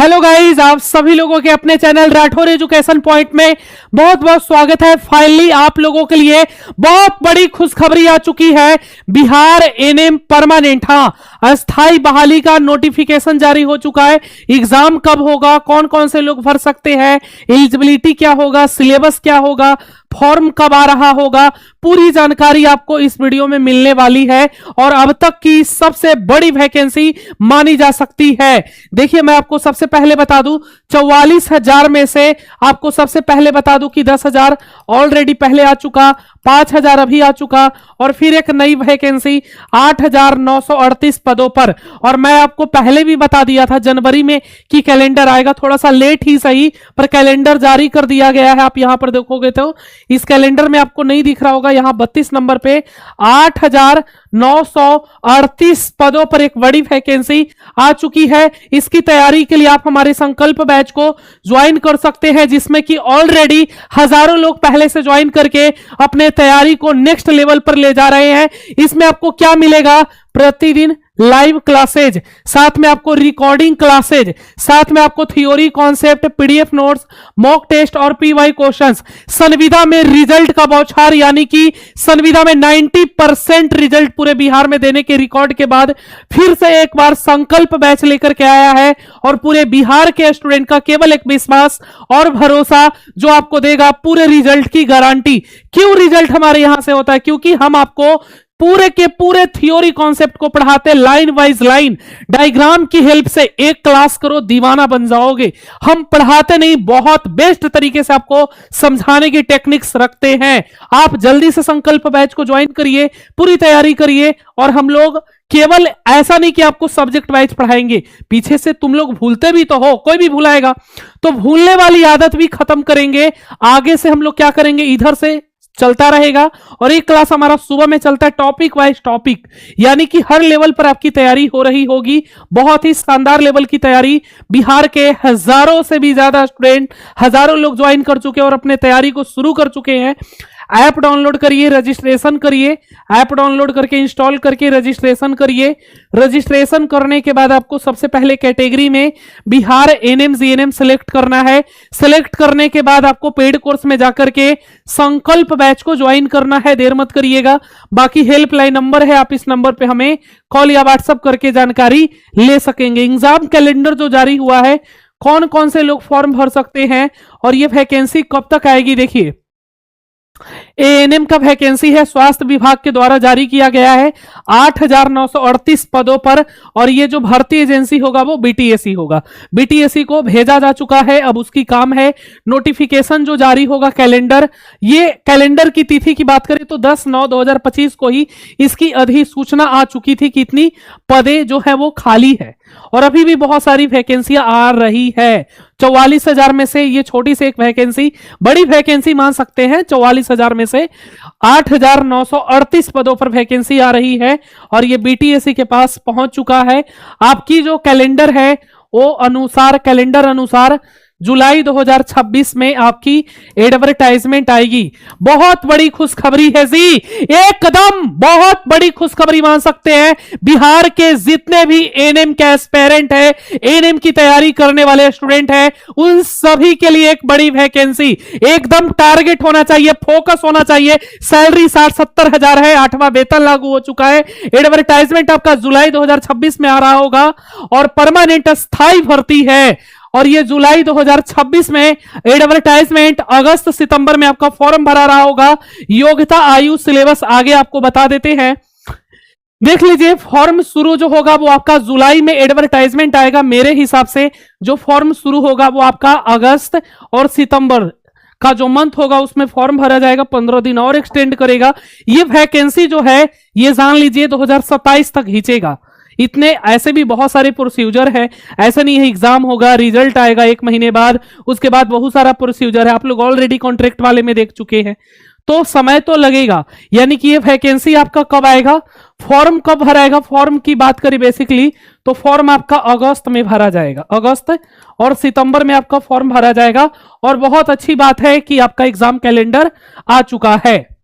Hello guys, आप सभी लोगों के अपने चैनल राठौर एजुकेशन पॉइंट में बहुत बहुत स्वागत है। फाइनली आप लोगों के लिए बहुत बड़ी खुशखबरी आ चुकी है। बिहार एनएम परमानेंट, अस्थाई बहाली का नोटिफिकेशन जारी हो चुका है। एग्जाम कब होगा, कौन कौन से लोग भर सकते हैं, एलिजिबिलिटी क्या होगा, सिलेबस क्या होगा, फॉर्म कब आ रहा होगा, पूरी जानकारी आपको इस वीडियो में मिलने वाली है और अब तक की सबसे बड़ी वैकेंसी मानी जा सकती है। देखिए, मैं आपको सबसे पहले बता दूं 44,000 में से आपको सबसे पहले बता दूं कि 10,000 ऑलरेडी पहले आ चुका, 5,000 अभी आ चुका और फिर एक नई वैकेंसी 8,938 पदों पर। और मैं आपको पहले भी बता दिया था जनवरी में कि कैलेंडर आएगा, थोड़ा सा लेट ही सही पर कैलेंडर जारी कर दिया गया है। आप यहां पर देखोगे तो इस कैलेंडर में आपको नहीं दिख रहा होगा, यहां 32 नंबर पे 8,938 पदों पर एक बड़ी वैकेंसी आ चुकी है। इसकी तैयारी के लिए आप हमारे संकल्प बैच को ज्वाइन कर सकते हैं, जिसमें कि ऑलरेडी हजारों लोग पहले से ज्वाइन करके अपने तैयारी को नेक्स्ट लेवल पर ले जा रहे हैं। इसमें आपको क्या मिलेगा? प्रतिदिन लाइव क्लासेज, साथ में आपको रिकॉर्डिंग क्लासेज, साथ में आपको theory concept, PDF notes, mock test और पीवाई क्वेश्चंस। संविदा में रिजल्ट का बौछार, यानी कि संविदा में 90% रिजल्ट पूरे बिहार में देने के रिकॉर्ड के बाद फिर से एक बार संकल्प बैच लेकर के आया है और पूरे बिहार के स्टूडेंट का केवल एक विश्वास और भरोसा जो आपको देगा पूरे रिजल्ट की गारंटी। क्यों रिजल्ट हमारे यहां से होता है? क्योंकि हम आपको पूरे के पूरे थ्योरी कॉन्सेप्ट को पढ़ाते, लाइन वाइज लाइन डायग्राम की हेल्प से। एक क्लास करो, दीवाना बन जाओगे। हम पढ़ाते नहीं, बहुत बेस्ट तरीके से आपको समझाने की टेक्निक्स रखते हैं। आप जल्दी से संकल्प बैच को ज्वाइन करिए, पूरी तैयारी करिए और हम लोग केवल ऐसा नहीं कि आपको सब्जेक्ट वाइज पढ़ाएंगे, पीछे से तुम लोग भूलते भी तो हो, कोई भी भुलाएगा, तो भूलने वाली आदत भी खत्म करेंगे। आगे से हम लोग क्या करेंगे, इधर से चलता रहेगा और एक क्लास हमारा सुबह में चलता है टॉपिक वाइज टॉपिक, यानी कि हर लेवल पर आपकी तैयारी हो रही होगी। बहुत ही शानदार लेवल की तैयारी। बिहार के हजारों से भी ज्यादा स्टूडेंट, हजारों लोग ज्वाइन कर चुके हैं और अपने तैयारी को शुरू कर चुके हैं। ऐप डाउनलोड करिए, रजिस्ट्रेशन करिए, ऐप डाउनलोड करके इंस्टॉल करके रजिस्ट्रेशन करिए। रजिस्ट्रेशन करने के बाद आपको सबसे पहले कैटेगरी में बिहार एनएम जीएनएम सेलेक्ट करना है। सेलेक्ट करने के बाद आपको पेड कोर्स में जाकर के संकल्प बैच को ज्वाइन करना है, देर मत करिएगा। बाकी हेल्पलाइन नंबर है, आप इस नंबर पे हमें कॉल या व्हाट्सएप करके जानकारी ले सकेंगे। एग्जाम कैलेंडर जो जारी हुआ है, कौन कौन से लोग फॉर्म भर सकते हैं और ये वैकेंसी कब तक आएगी, देखिए एएनएम का वैकेंसी है, स्वास्थ्य विभाग के द्वारा जारी किया गया है 8,938 पदों पर। और ये जो भर्ती एजेंसी होगा वो बीटीएससी होगा। बीटीएससी को भेजा जा चुका है, अब उसकी काम है नोटिफिकेशन जो जारी होगा कैलेंडर। ये कैलेंडर की तिथि की बात करें तो 10/9/2025 को ही इसकी अधिसूचना आ चुकी थी कि इतनी पदे जो है वो खाली है और अभी भी बहुत सारी वैकेंसियां आ रही है। 44,000 में से ये छोटी सी एक वैकेंसी, बड़ी वैकेंसी मान सकते हैं। 44,000 में से 8,938 पदों पर वैकेंसी आ रही है और ये बीटीएससी के पास पहुंच चुका है। आपकी जो कैलेंडर है वो अनुसार, कैलेंडर अनुसार जुलाई 2026 में आपकी एडवर्टाइजमेंट आएगी। बहुत बड़ी खुशखबरी है जी, एकदम बहुत बड़ी खुशखबरी मान सकते हैं। बिहार के जितने भी एनएम के एस्पिरेंट है, एनएम की तैयारी करने वाले स्टूडेंट हैं, उन सभी के लिए एक बड़ी वैकेंसी। एकदम टारगेट होना चाहिए, फोकस होना चाहिए। सैलरी 60-70 हजार है, 8वां वेतन लागू हो चुका है। एडवर्टाइजमेंट आपका जुलाई 2026 में आ रहा होगा और परमानेंट स्थायी भर्ती है। और ये जुलाई 2026 में एडवर्टाइजमेंट, अगस्त सितंबर में आपका फॉर्म भरा रहा होगा। योग्यता, आयु, सिलेबस आगे आपको बता देते हैं। देख लीजिए, फॉर्म शुरू जो होगा वो आपका जुलाई में एडवर्टाइजमेंट आएगा। मेरे हिसाब से जो फॉर्म शुरू होगा वो आपका अगस्त और सितंबर का जो मंथ होगा उसमें फॉर्म भरा जाएगा। 15 दिन और एक्सटेंड करेगा। ये वैकेंसी जो है ये जान लीजिए 2027 तक खींचेगा। इतने ऐसे भी बहुत सारे प्रोसीजर है, ऐसा नहीं है एग्जाम होगा रिजल्ट आएगा 1 महीने बाद, उसके बाद बहुत सारा प्रोसीजर है। आप लोग ऑलरेडी कॉन्ट्रैक्ट वाले में देख चुके हैं, तो समय तो लगेगा। यानी कि ये वैकेंसी आपका कब आएगा, फॉर्म कब भराएगा? फॉर्म की बात करें बेसिकली तो फॉर्म आपका अगस्त में भरा जाएगा, अगस्त और सितंबर में आपका फॉर्म भरा जाएगा। और बहुत अच्छी बात है कि आपका एग्जाम कैलेंडर आ चुका है।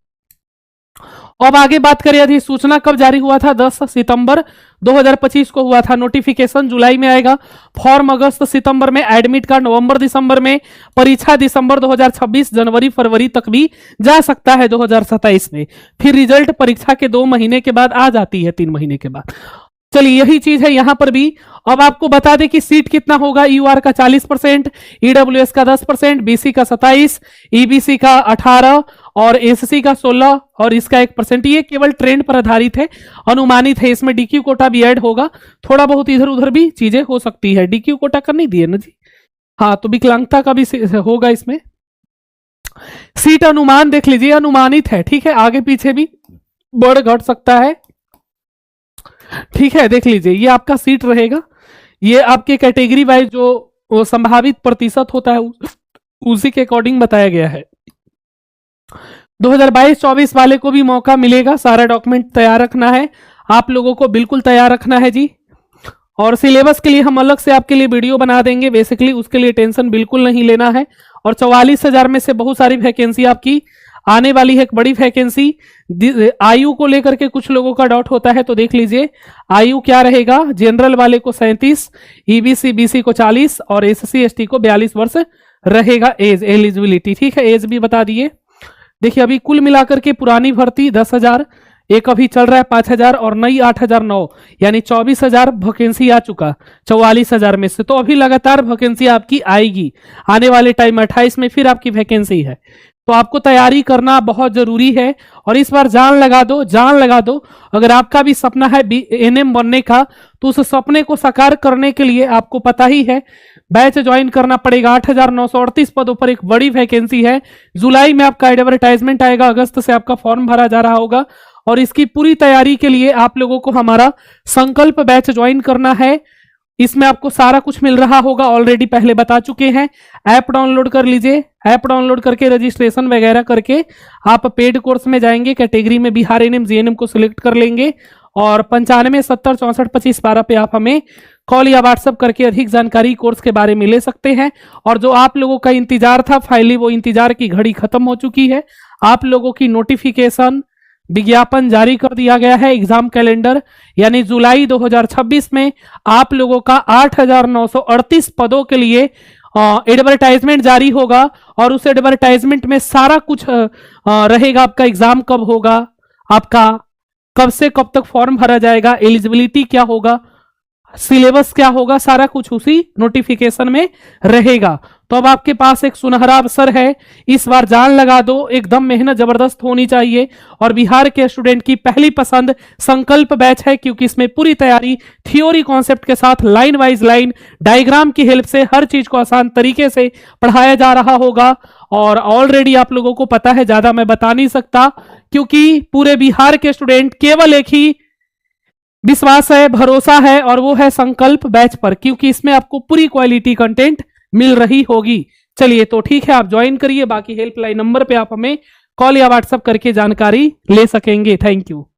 अब आगे बात करें, अधिसूचना कब जारी हुआ था? 10 सितंबर 2025 को हुआ था। नोटिफिकेशन जुलाई में आएगा, फॉर्म अगस्त सितंबर में, एडमिट कार्ड नवंबर दिसंबर में, परीक्षा दिसंबर 2026, जनवरी फरवरी तक भी जा सकता है 2027 में। फिर रिजल्ट परीक्षा के 2 महीने के बाद आ जाती है, 3 महीने के बाद। चलिए यही चीज है यहां पर भी। अब आपको बता दें कि सीट कितना होगा। यूआर का 40%, ईडब्ल्यूएस का 10%, बीसी का 27%, ईबीसी का 18% और एससी का 16% और इसका 1%। ये केवल ट्रेंड पर आधारित है, अनुमानित है। इसमें डीक्यू कोटा भी ऐड होगा, थोड़ा बहुत इधर उधर भी चीजें हो सकती है। डीक्यू कोटा कर नहीं दिए ना जी? हाँ, तो विकलांगता का भी होगा इसमें। सीट अनुमान देख लीजिए, अनुमानित है, ठीक है, आगे पीछे भी बढ़ घट सकता है, ठीक है। देख लीजिए, ये आपका सीट रहेगा, ये आपके कैटेगरी वाइज जो संभावित प्रतिशत होता है उसी के अकॉर्डिंग बताया गया है। 2022-24 वाले को भी मौका मिलेगा। सारा डॉक्यूमेंट तैयार रखना है, आप लोगों को बिल्कुल तैयार रखना है जी। और सिलेबस के लिए हम अलग से आपके लिए वीडियो बना देंगे, बेसिकली उसके लिए टेंशन बिल्कुल नहीं लेना है। और 44,000 में से बहुत सारी वैकेंसी आपकी आने वाली है, एक बड़ी वैकेंसी। आयु को लेकर के कुछ लोगों का डाउट होता है, तो देख लीजिए आयु क्या रहेगा। जनरल वाले को 37, ईबीसी बीसी को 40 और एससी एसटी को 42 वर्ष रहेगा एज एलिजिबिलिटी, ठीक है। एज भी बता दिए। देखिए अभी कुल मिलाकर के पुरानी भर्ती 10,000, एक अभी चल रहा है 5,000 और नई 8,009, यानी 24,000 वैकेंसी आ चुका 44,000 में से। तो अभी लगातार वैकेंसी आपकी आएगी आने वाले टाइम 28 में, फिर आपकी वैकेंसी है। तो आपको तैयारी करना बहुत जरूरी है और इस बार जान लगा दो, जान लगा दो। अगर आपका भी सपना है एनएम बनने का, तो उस सपने को साकार करने के लिए आपको पता ही है बैच ज्वाइन करना पड़ेगा। 8,938 पदों पर एक बड़ी वैकेंसी है। जुलाई में आपका एडवर्टाइजमेंट आएगा, अगस्त से आपका फॉर्म भरा जा रहा होगा और इसकी पूरी तैयारी के लिए आप लोगों को हमारा संकल्प बैच ज्वाइन करना है। इसमें आपको सारा कुछ मिल रहा होगा, ऑलरेडी पहले बता चुके हैं। ऐप डाउनलोड कर लीजिए, ऐप डाउनलोड करके रजिस्ट्रेशन वगैरह करके आप पेड कोर्स में जाएंगे। कैटेगरी में बिहार एनएम जीएनएम को सिलेक्ट कर लेंगे और 95 70 64 25 12 पे आप हमें कॉल या व्हाट्सएप करके अधिक जानकारी कोर्स के बारे में ले सकते हैं। और जो आप लोगों का इंतजार था, फाइनली वो इंतजार की घड़ी खत्म हो चुकी है। आप लोगों की नोटिफिकेशन विज्ञापन जारी कर दिया गया है। एग्जाम कैलेंडर यानी जुलाई 2026 में आप लोगों का 8,938 पदों के लिए एडवर्टाइजमेंट जारी होगा और उस एडवर्टाइजमेंट में सारा कुछ रहेगा। आपका एग्जाम कब होगा, आपका कब से कब तक फॉर्म भरा जाएगा, एलिजिबिलिटी क्या होगा, सिलेबस क्या होगा, सारा कुछ उसी नोटिफिकेशन में रहेगा। तो अब आपके पास एक सुनहरा अवसर है, इस बार जान लगा दो। एकदम मेहनत जबरदस्त होनी चाहिए और बिहार के स्टूडेंट की पहली पसंद संकल्प बैच है, क्योंकि इसमें पूरी तैयारी थ्योरी कॉन्सेप्ट के साथ लाइन वाइज लाइन डायग्राम की हेल्प से हर चीज को आसान तरीके से पढ़ाया जा रहा होगा। और ऑलरेडी आप लोगों को पता है, ज्यादा मैं बता नहीं सकता, क्योंकि पूरे बिहार के स्टूडेंट केवल एक ही विश्वास है, भरोसा है और वो है संकल्प बैच पर, क्योंकि इसमें आपको पूरी क्वालिटी कंटेंट मिल रही होगी। चलिए तो ठीक है, आप ज्वाइन करिए। बाकी हेल्पलाइन नंबर पे आप हमें कॉल या व्हाट्सएप करके जानकारी ले सकेंगे। Thank you.